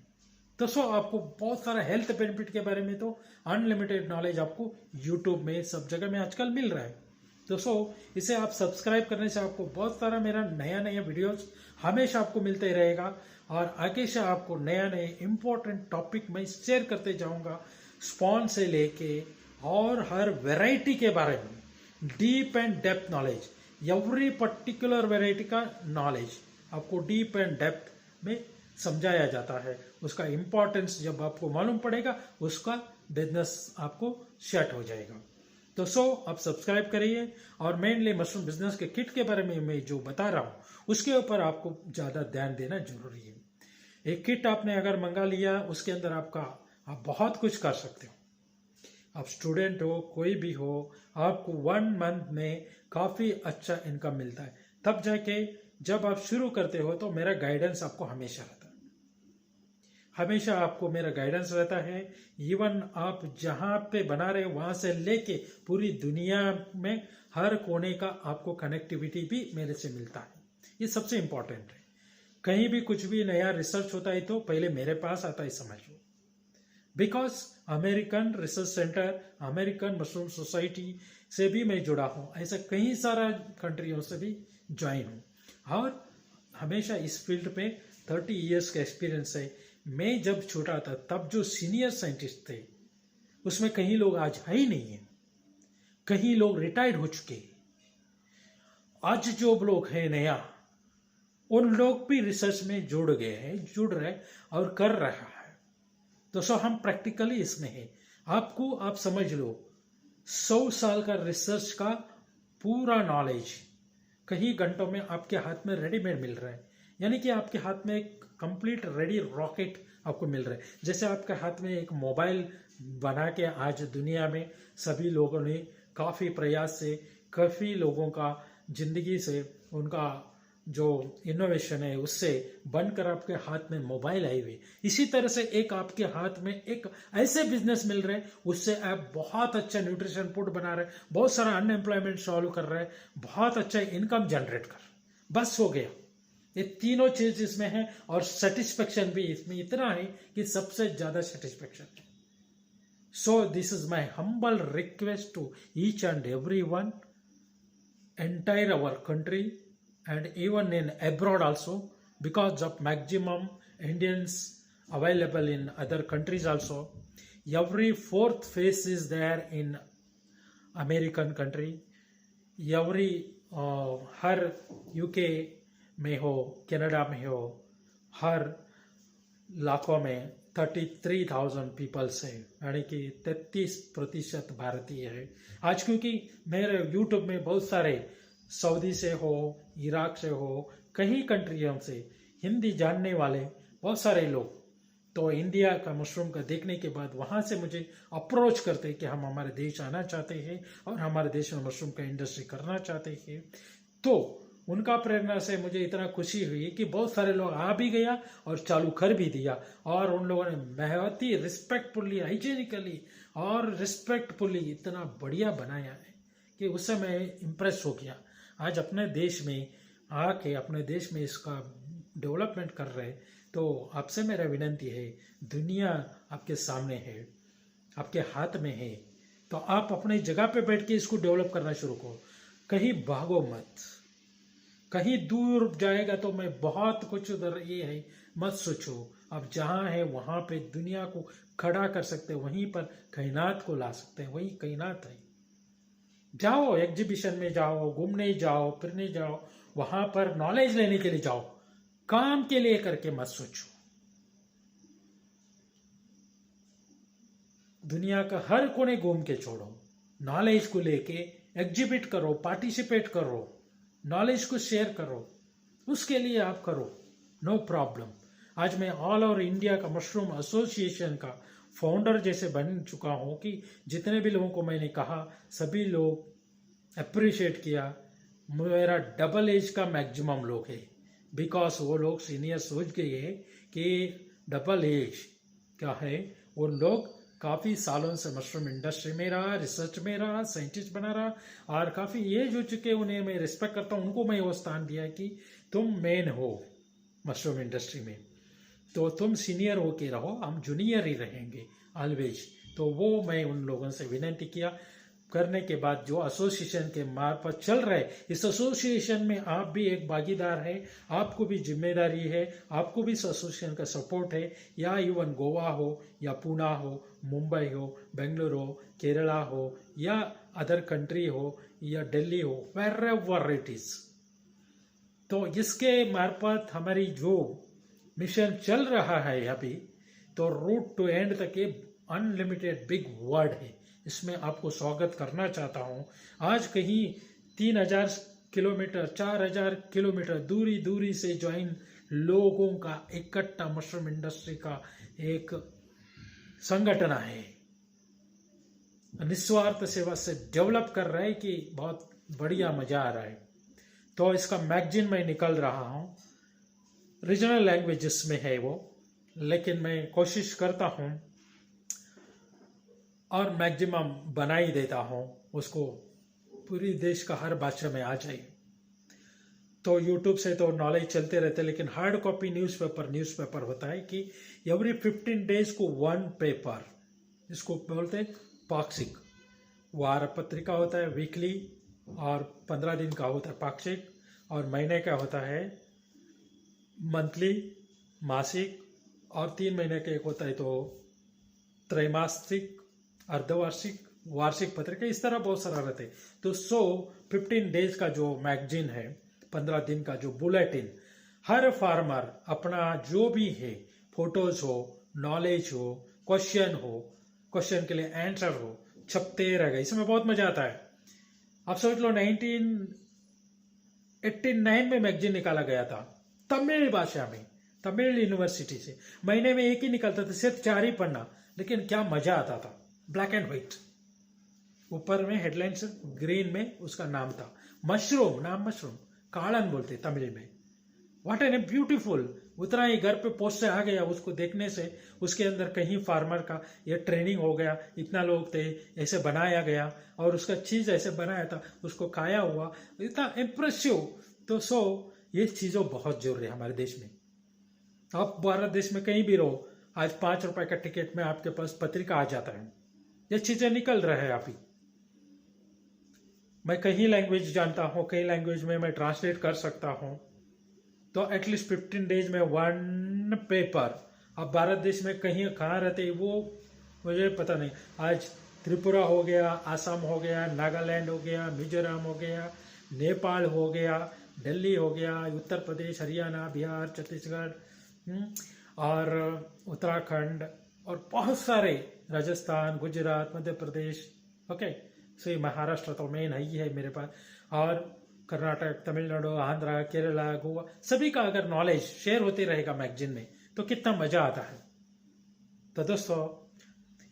तो सो आपको बहुत सारा हेल्थ बेनिफिट के बारे में तो अनलिमिटेड नॉलेज आपको यूट्यूब में सब जगह में आजकल मिल रहा है। तो सो इसे आप सब्सक्राइब करने से आपको बहुत सारा मेरा नया नया वीडियोस हमेशा आपको मिलते रहेगा, और आगे से आपको नया नया इंपॉर्टेंट टॉपिक मैं शेयर करते जाऊंगा, स्पॉन से लेके और हर वैरायटी के बारे में deep and depth knowledge, every particular variety का नॉलेज आपको डीप एंड डेप्थ में समझाया जाता है। उसका इंपॉर्टेंस जब आपको मालूम पड़ेगा, उसका बिजनेस आपको सेट हो जाएगा। तो सो आप सब्सक्राइब करिए, और मेनली मशरूम बिजनेस के किट के बारे में मैं जो बता रहा हूँ उसके ऊपर आपको ज़्यादा ध्यान देना जरूरी है। एक किट आपने अगर मंगा लिया, उसके अंदर आप बहुत कुछ कर सकते हो। आप स्टूडेंट हो, कोई भी हो, आपको 1 मंथ में काफ़ी अच्छा इनकम मिलता है। तब जाके जब आप शुरू करते हो तो मेरा गाइडेंस आपको हमेशा रहता है, हमेशा आपको मेरा गाइडेंस रहता है। इवन आप जहाँ पे बना रहे हो वहाँ से लेके पूरी दुनिया में हर कोने का आपको कनेक्टिविटी भी मेरे से मिलता है। ये सबसे इम्पोर्टेंट है। कहीं भी कुछ भी नया रिसर्च होता है तो पहले मेरे पास आता है, समझ लो। Because American research centre, American mushroom society से भी मैं जुड़ा हूँ, ऐसा कई सारा कंट्रियों से भी ज्वाइन हूँ, और हमेशा इस फील्ड पे 30 इयर्स का एक्सपीरियंस है। मैं जब छोटा था तब जो सीनियर साइंटिस्ट थे उसमें कई लोग आज है ही नहीं है, कई लोग रिटायर्ड हो चुके। आज जो लोग हैं नया, उन लोग भी रिसर्च में जुड़ गए हैं, जुड़ रहे और कर रहा है। तो सो हम प्रैक्टिकली इसमें है। आप समझ लो, 100 साल का रिसर्च का पूरा नॉलेज कई घंटों में आपके हाथ में रेडीमेड मिल रहा है। यानी कि आपके हाथ में एक कंप्लीट रेडी रॉकेट आपको मिल रहा है। जैसे आपके हाथ में एक मोबाइल बना के आज दुनिया में सभी लोगों ने काफ़ी प्रयास से, काफ़ी लोगों का जिंदगी से उनका जो इनोवेशन है उससे बनकर आपके हाथ में मोबाइल आई हुई, इसी तरह से एक आपके हाथ में एक ऐसे बिजनेस मिल रहे हैं, उससे आप बहुत अच्छा न्यूट्रिशन फूड बना रहे हैं, बहुत सारा अनएम्प्लॉयमेंट सॉल्व कर रहे हैं, बहुत अच्छा इनकम जनरेट कर, बस हो गया। ये तीनों चीज इसमें है और सेटिस्फेक्शन भी इसमें इतना है कि सबसे ज्यादा सेटिस्फेक्शन है। So this is my humble request to each and every one, entire our country and even in abroad also, because of maximum Indians available in other countries also. Every fourth face is there in American country, every her UK में हो, Canada में हो, हर लाखों में 33,000 peoples है, यानी कि 33% भारतीय है। आज क्योंकि मेरे यूट्यूब में बहुत सारे सऊदी से हो, इराक से हो, कई कंट्रियों से हिंदी जानने वाले बहुत सारे लोग तो इंडिया का मशरूम का देखने के बाद वहाँ से मुझे अप्रोच करते कि हम हमारे देश आना चाहते हैं और हमारे देश में मशरूम का इंडस्ट्री करना चाहते हैं। तो उनका प्रेरणा से मुझे इतना खुशी हुई कि बहुत सारे लोग आ भी गया और चालू कर भी दिया, और उन लोगों ने बहुत ही रिस्पेक्टफुल्ली, हाइजीनिकली और रिस्पेक्टफुल्ली इतना बढ़िया बनाया है कि उससे मैं इम्प्रेस हो गया। आज अपने देश में आके अपने देश में इसका डेवलपमेंट कर रहे, तो आपसे मेरा विनती है, दुनिया आपके सामने है, आपके हाथ में है, तो आप अपनी जगह पे बैठ के इसको डेवलप करना शुरू करो, कहीं भागो मत। कहीं दूर जाएगा तो मैं बहुत कुछ उधर ये है मत सोचो, अब जहाँ है वहाँ पे दुनिया को खड़ा कर सकते हैं, वहीं पर कायनात को ला सकते हैं, वही कायनात है। जाओ एग्जीबिशन में जाओ, घूमने जाओ, फिरने जाओ, वहां पर नॉलेज लेने के लिए जाओ, काम के लिए करके मत सोचो। दुनिया का हर कोने घूम के छोड़ो, नॉलेज को लेके एग्जिबिट करो, पार्टिसिपेट करो, नॉलेज को शेयर करो, उसके लिए आप करो, नो प्रॉब्लम। आज मैं ऑल ओवर इंडिया का मशरूम एसोसिएशन का फाउंडर जैसे बन चुका हूं कि जितने भी लोगों को मैंने कहा सभी लोग अप्रिशिएट किया। मेरा डबल एज का मैक्सिमम लोग है, बिकॉज वो लोग सीनियर सोच गए कि डबल एज क्या है, वो लोग काफ़ी सालों से मशरूम इंडस्ट्री में रहा, रिसर्च में रहा, साइंटिस्ट बना रहा, और काफ़ी एज हो चुके, उन्हें मैं रिस्पेक्ट करता हूँ, उनको मैं वो स्थान दिया कि तुम मेन हो मशरूम इंडस्ट्री में, तो तुम सीनियर हो के रहो, हम जूनियर ही रहेंगे ऑलवेज। तो वो मैं उन लोगों से विनती किया। करने के बाद जो एसोसिएशन के मार्फत चल रहे, इस एसोसिएशन में आप भी एक भागीदार है, आपको भी जिम्मेदारी है, आपको भी इस एसोसिएशन का सपोर्ट है, या इवन गोवा हो या पुणे हो, मुंबई हो, बेंगलुरु हो, केरला हो, या अदर कंट्री हो, या दिल्ली हो, वेरेवर इट इज। तो इसके मार्फत हमारी जो मिशन चल रहा है अभी, तो रूट टू एंड तक ये अनलिमिटेड बिग वर्ड है, इसमें आपको स्वागत करना चाहता हूं। आज कहीं 3000 किलोमीटर 4000 किलोमीटर दूरी से ज्वाइन लोगों का इकट्ठा मशरूम इंडस्ट्री का एक संगठन है, निस्वार्थ सेवा से डेवलप कर रहा है कि बहुत बढ़िया मजा आ रहा है। तो इसका मैगजीन में निकल रहा हूं, रीजनल लैंग्वेजेस में है वो, लेकिन मैं कोशिश करता हूं और मैक्सिमम बना ही देता हूं, उसको पूरी देश का हर भाषा में आ जाए। तो यूट्यूब से तो नॉलेज चलते रहते, लेकिन हार्ड कॉपी न्यूज़पेपर होता है कि एवरी 15 डेज को 1 पेपर, इसको बोलते हैं पाक्षिक। वार पत्रिका होता है वीकली, और 15 दिन का होता है पाक्षिक, और महीने का होता है मंथली मासिक, और 3 महीने का एक होता है तो त्रैमासिक, अर्धवार्षिक, वार्षिक पत्रिका, इस तरह बहुत सारा रहते। तो 15 डेज का जो मैगजीन है, 15 दिन का जो बुलेटिन, हर फार्मर अपना जो भी है, फोटोज हो, नॉलेज हो, क्वेश्चन के लिए आंसर हो, छपते रहेगा। इसमें बहुत मजा आता है। आप समझ लो 1989 में मैगजीन निकाला गया था तमिल भाषा में, तमिल यूनिवर्सिटी से। महीने में एक ही निकलता था, सिर्फ 4 ही पढ़ना, लेकिन क्या मजा आता था। ब्लैक एंड व्हाइट, ऊपर में हेडलाइंस ग्रीन में उसका नाम था, मशरूम, नाम मशरूम, काड़न बोलते तमिल में। What an beautiful. उतना ही घर पे पोस्ट से आ गया, उसको देखने से उसके अंदर कहीं फार्मर का ये ट्रेनिंग हो गया, इतना लोग थे, ऐसे बनाया गया और उसका चीज ऐसे बनाया था, उसको खाया हुआ, इतना इम्प्रेसिव। तो ये चीजों बहुत जरूरी है हमारे देश में। आप भारत देश में कहीं भी रहो, आज 5 रुपए का टिकट में आपके पास पत्रिका आ जाता है। ये चीजें निकल रहा है अभी। मैं कहीं लैंग्वेज जानता हूँ, कई लैंग्वेज में मैं ट्रांसलेट कर सकता हूँ, तो एटलीस्ट 15 डेज में 1 पेपर। अब भारत देश में कहीं कहाँ रहते वो मुझे पता नहीं। आज त्रिपुरा हो गया, आसाम हो गया, नागालैंड हो गया, मिजोरम हो गया, नेपाल हो गया, दिल्ली हो गया, उत्तर प्रदेश, हरियाणा, बिहार, छत्तीसगढ़ और उत्तराखंड और बहुत सारे, राजस्थान, गुजरात, मध्य प्रदेश, ओके। सो ये महाराष्ट्र तो मेन ही है मेरे पास, और कर्नाटक, तमिलनाडु, आंध्रा, केरला, गोवा, सभी का अगर नॉलेज शेयर होते रहेगा मैगजीन में तो कितना मजा आता है। तो दोस्तों,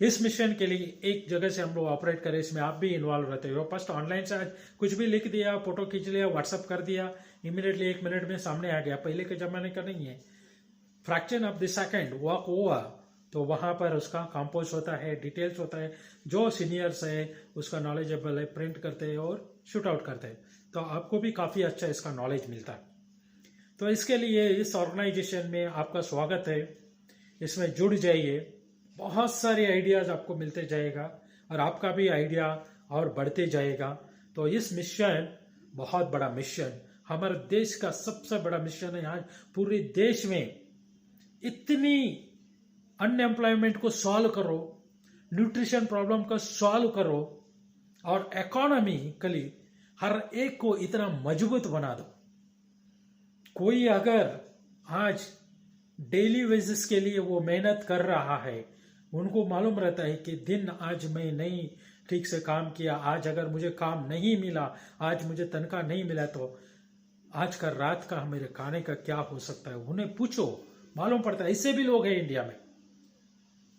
इस मिशन के लिए एक जगह से हम लोग ऑपरेट करें, इसमें आप भी इन्वॉल्व रहते हो। फर्स्ट ऑनलाइन से आज कुछ भी लिख दिया, फोटो खींच लिया, व्हाट्सअप कर दिया, इमीडिएटली 1 मिनट में सामने आ गया। पहले के जमाने का नहीं है। Fraction of the second walk हुआ तो वहां पर उसका कंपोज होता है, डिटेल्स होता है, जो सीनियर्स है उसका नॉलेजेबल है, प्रिंट करते हैं और शूट आउट करते हैं, तो आपको भी काफी अच्छा इसका नॉलेज मिलता है। तो इसके लिए इस ऑर्गेनाइजेशन में आपका स्वागत है, इसमें जुड़ जाइए। बहुत सारे आइडियाज आपको मिलते जाएगा और आपका भी आइडिया और बढ़ते जाएगा। तो इस मिशन, बहुत बड़ा मिशन, हमारे देश का सबसे बड़ा मिशन है। आज पूरे देश में इतनी अनएम्प्लॉयमेंट को सॉल्व करो, न्यूट्रिशन प्रॉब्लम को सॉल्व करो और इकोनॉमिकली हर एक को इतना मजबूत बना दो। कोई अगर आज डेली वेजेस के लिए वो मेहनत कर रहा है, उनको मालूम रहता है कि दिन आज मैं नहीं ठीक से काम किया, आज अगर मुझे काम नहीं मिला, आज मुझे तनख्वाह नहीं मिला, तो आज का रात का मेरे खाने का क्या हो सकता है। उन्हें पूछो, मालूम पड़ता है। ऐसे भी लोग हैं इंडिया में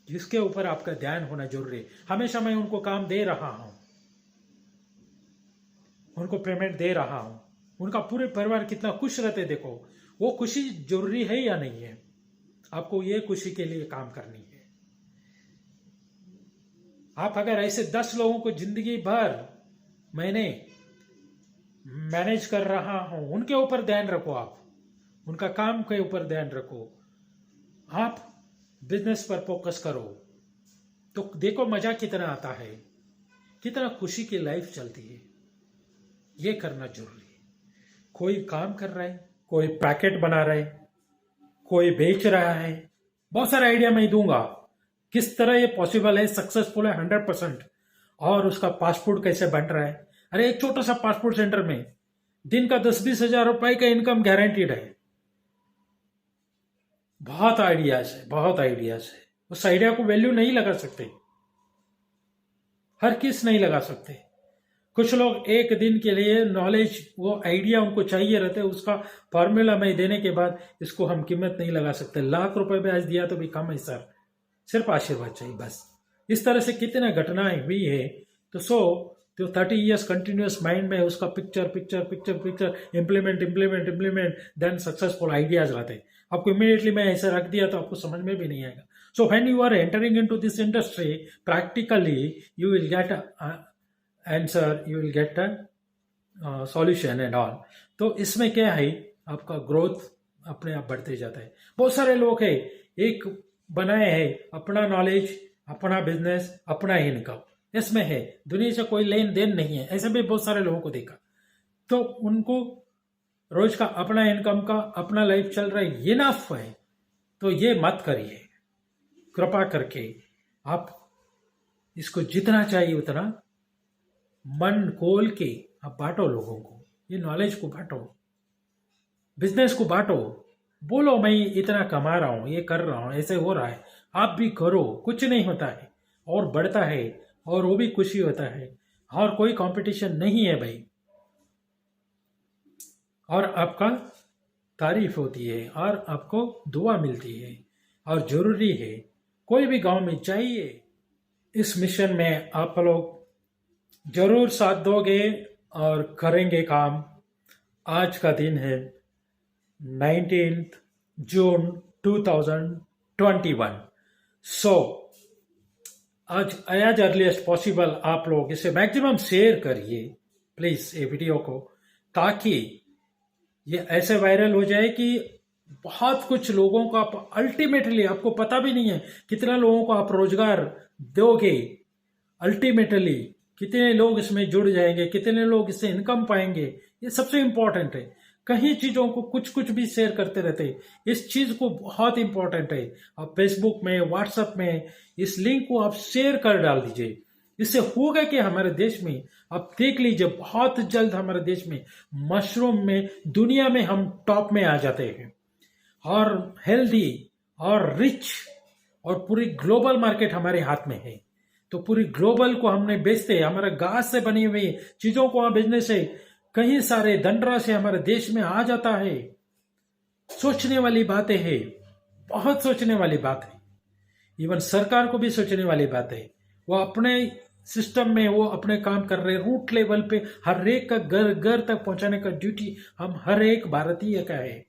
जिसके ऊपर आपका ध्यान होना जरूरी है। हमेशा मैं उनको काम दे रहा हूं, उनको पेमेंट दे रहा हूं, उनका पूरे परिवार कितना खुश रहते देखो। वो खुशी जरूरी है या नहीं है? आपको ये खुशी के लिए काम करनी है। आप अगर ऐसे 10 लोगों को जिंदगी भर मैंने मैनेज कर रहा हूं, उनके ऊपर ध्यान रखो, आप उनका काम के ऊपर ध्यान रखो, आप बिजनेस पर फोकस करो, तो देखो मजा कितना आता है, कितना खुशी की लाइफ चलती है। ये करना जरूरी है। कोई काम कर रहा है, कोई पैकेट बना रहा है, कोई बेच रहा है, बहुत सारे आइडिया मैं दूंगा किस तरह ये पॉसिबल है, सक्सेसफुल है 100%। और उसका पासपोर्ट कैसे बन रहा है। अरे एक छोटा सा पासपोर्ट सेंटर में दिन का 10-20 हजार रुपए का इनकम गारंटीड है। बहुत आइडियाज है, बहुत आइडियाज है। उस आइडिया को वैल्यू नहीं लगा सकते, हर किस नहीं लगा सकते। कुछ लोग एक दिन के लिए नॉलेज, वो आइडिया उनको चाहिए रहते, उसका फॉर्मूला मैं देने के बाद इसको हम कीमत नहीं लगा सकते। लाख रुपए भी आज दिया तो भी कम है सर, सिर्फ आशीर्वाद चाहिए बस। इस तरह से कितने घटनाएं हुई है। तो 30 इयर्स कंटिन्यूस माइंड में उसका picture picture picture picture, implement implement implement, then successful ideas आते। आपको इमीडिएटली मैं ऐसे रख दिया तो आपको समझ में भी नहीं आएगा। So when you are entering into this industry, practically you will get answer, you will get a solution and all. तो इसमें क्या है, आपका ग्रोथ अपने आप बढ़ते जाता है। बहुत सारे लोग है, एक बनाए हैं अपना नॉलेज, अपना बिजनेस, अपना इनकम, इसमें है, दुनिया से कोई लेन देन नहीं है। ऐसे भी बहुत सारे लोगों को देखा। तो उनको रोज का अपना इनकम का अपना लाइफ चल रहा है, ये नाफ है। तो ये मत करिए, कृपा करके। आप इसको जितना चाहिए उतना मन खोल के आप बांटो लोगों को, ये नॉलेज को बांटो, बिजनेस को बांटो। बोलो मैं इतना कमा रहा हूं, ये कर रहा हूं, ऐसे हो रहा है, आप भी करो। कुछ नहीं होता है और बढ़ता है, और वो भी खुशी होता है, और कोई कंपटीशन नहीं है भाई। और आपका तारीफ होती है और आपको दुआ मिलती है, और जरूरी है कोई भी गांव में जाइए। इस मिशन में आप लोग जरूर साथ दोगे और करेंगे काम। आज का दिन है 19th June 2021. So आज अर्लीस्ट पॉसिबल आप लोग इसे मैक्सिमम शेयर करिए प्लीज ये वीडियो को, ताकि ये ऐसे वायरल हो जाए कि बहुत कुछ लोगों को आप अल्टीमेटली, आपको पता भी नहीं है कितना लोगों को आप रोजगार दोगे, अल्टीमेटली कितने लोग इसमें जुड़ जाएंगे, कितने लोग इससे इनकम पाएंगे, ये सबसे इंपॉर्टेंट है। कहीं चीजों को कुछ कुछ भी शेयर करते रहते हैं, इस चीज को बहुत इंपॉर्टेंट है। आप फेसबुक में, व्हाट्सएप में इस लिंक को आप शेयर कर डाल दीजिए। इससे होगा कि हमारे देश में, आप देख लीजिए, बहुत जल्द हमारे देश में मशरूम में दुनिया में हम टॉप में आ जाते हैं, और हेल्दी और रिच, और पूरी ग्लोबल मार्केट हमारे हाथ में है। तो पूरी ग्लोबल को हमने बेचते हैं, हमारे घास से बनी हुई चीजों को बेचने से कई सारे धनराशि हमारे देश में आ जाता है। सोचने वाली बातें है, बहुत सोचने वाली बात है। इवन सरकार को भी सोचने वाली बात है। वो अपने सिस्टम में वो अपने काम कर रहे, रूट लेवल पे हर एक का घर घर तक पहुंचाने का ड्यूटी हम हर एक भारतीय का है।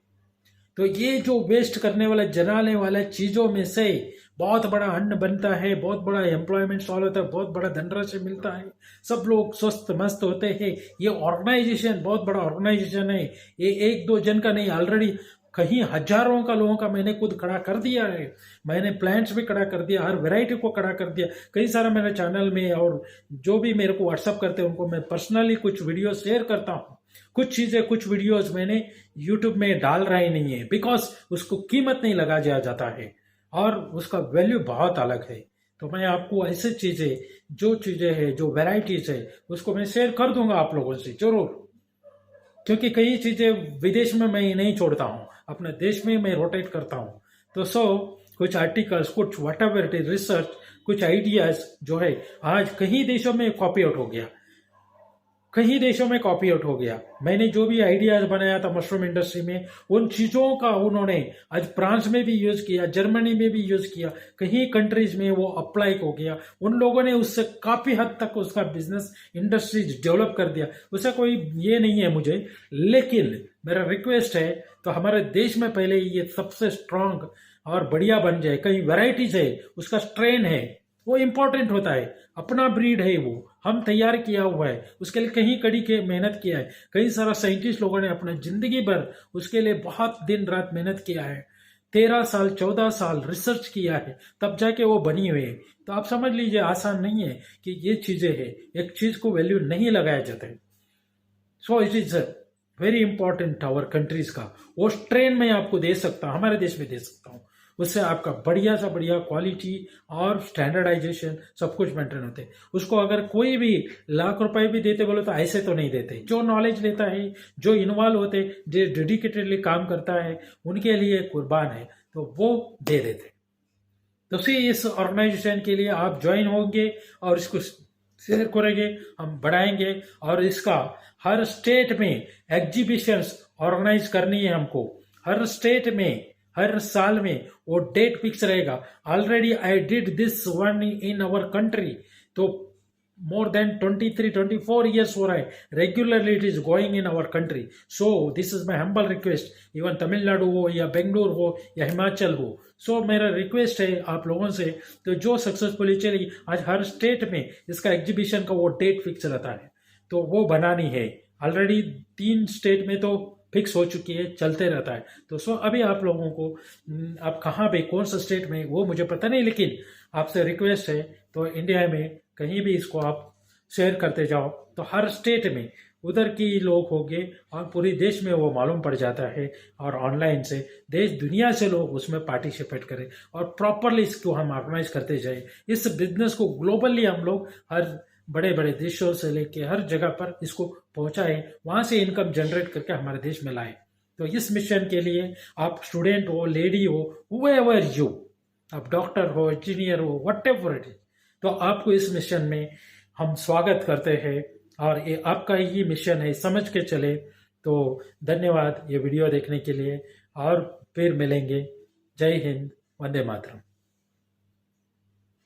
तो ये जो वेस्ट करने वाला, जलाने वाला चीजों में से बहुत बड़ा अन्न बनता है, बहुत बड़ा एम्प्लॉयमेंट सॉल्व होता है, बहुत बड़ा धनराशि मिलता है, सब लोग स्वस्थ मस्त होते हैं। ये ऑर्गेनाइजेशन बहुत बड़ा ऑर्गेनाइजेशन है, ये एक दो जन का नहीं, ऑलरेडी कहीं हजारों का लोगों का मैंने खुद खड़ा कर दिया है। मैंने प्लांट्स भी खड़ा कर दिया, हर वैरायटी को खड़ा कर दिया। कई सारा मेरे चैनल में, और जो भी मेरे को व्हाट्सअप करते हैं उनको मैं पर्सनली कुछ वीडियो शेयर करता हूँ। कुछ चीजें, कुछ वीडियोस मैंने यूट्यूब में डाल रहा ही नहीं है, बिकॉज उसको कीमत नहीं लगा जाता है और उसका वैल्यू बहुत अलग है। तो मैं आपको ऐसे चीजें, जो चीजें हैं, जो वैरायटीज है, उसको मैं शेयर कर दूंगा आप लोगों से जरूर, क्योंकि कई चीजें विदेश में मैं नहीं छोड़ता हूँ, अपने देश में मैं रोटेट करता हूँ। तो कुछ आर्टिकल्स, कुछ what ever it is research, कुछ आइडियाज जो है आज कहीं देशों में कॉपी आउट हो गया, कई देशों में कॉपी आउट हो गया। मैंने जो भी आइडियाज बनाया था मशरूम इंडस्ट्री में, उन चीजों का उन्होंने आज फ्रांस में भी यूज किया, जर्मनी में भी यूज किया, कई कंट्रीज में वो अप्लाई हो गया। उन लोगों ने उससे काफी हद तक उसका बिजनेस इंडस्ट्रीज डेवलप कर दिया। उससे कोई ये नहीं है मुझे, लेकिन मेरा रिक्वेस्ट है तो हमारे देश में पहले ये सबसे स्ट्रांग और बढ़िया बन जाए। कई वेराइटीज है, उसका स्ट्रेन है, वो इंपॉर्टेंट होता है, अपना ब्रीड है, वो हम तैयार किया हुआ है, उसके लिए कहीं कड़ी के मेहनत किया है। कई सारा साइंटिस्ट लोगों ने अपना जिंदगी भर उसके लिए बहुत दिन रात मेहनत किया है, 13 साल 14 साल रिसर्च किया है, तब जाके वो बनी हुई है। तो आप समझ लीजिए, आसान नहीं है कि ये चीजें है, एक चीज को वैल्यू नहीं लगाया जाता है। So it is very important our countries का वो स्ट्रेन मैं आपको दे सकता हूँ, हमारे देश में दे सकता हूँ। उससे आपका बढ़िया सा बढ़िया क्वालिटी और स्टैंडर्डाइजेशन सब कुछ मेंटेन होते हैं। उसको अगर कोई भी लाख रुपए भी देते बोले तो ऐसे तो नहीं देते। जो नॉलेज लेता है, जो इन्वॉल्व होते, जो डेडिकेटेडली काम करता है, उनके लिए कुर्बान है, तो वो दे देते। तो इस ऑर्गेनाइजेशन के लिए आप ज्वाइन होंगे और इसको शेयर करेंगे, हम बढ़ाएंगे। और इसका हर स्टेट में एग्जीबिशंस ऑर्गेनाइज करनी है हमको, हर स्टेट में, हर साल में वो डेट फिक्स रहेगा। Already I did this one in our country, तो more than 23-24 years हो रहा है, regularly it is going in our country. So this is my humble request, even Tamil Nadu हो या बेंगलुरु हो या हिमाचल हो, सो मेरा रिक्वेस्ट है आप लोगों से, तो जो सक्सेसफुली चली, आज हर स्टेट में इसका एग्जीबिशन का वो डेट फिक्स रहता है, तो वो बनानी है। ऑलरेडी 3 स्टेट में तो फिक्स हो चुकी है, चलते रहता है। तो अभी आप लोगों को, आप कहाँ पे, कौन सा स्टेट में, वो मुझे पता नहीं, लेकिन आपसे रिक्वेस्ट है तो इंडिया में कहीं भी इसको आप शेयर करते जाओ, तो हर स्टेट में उधर की लोग होंगे और पूरे देश में वो मालूम पड़ जाता है। और ऑनलाइन से देश दुनिया से लोग उसमें पार्टिसिपेट करें और प्रॉपरली इसको हम ऑर्गेनाइज करते जाए। इस बिजनेस को ग्लोबली हम लोग हर बड़े बड़े देशों से लेके हर जगह पर इसको पहुंचाएं, वहां से इनकम जनरेट करके हमारे देश में लाएं। तो इस मिशन के लिए आप स्टूडेंट हो, लेडी हो, whoever you, आप डॉक्टर हो, इंजीनियर हो, whatever it is, तो आपको इस मिशन में हम स्वागत करते हैं। और ये आपका ही मिशन है, समझ के चले। तो धन्यवाद ये वीडियो देखने के लिए, और फिर मिलेंगे। जय हिंद, वंदे मातरम।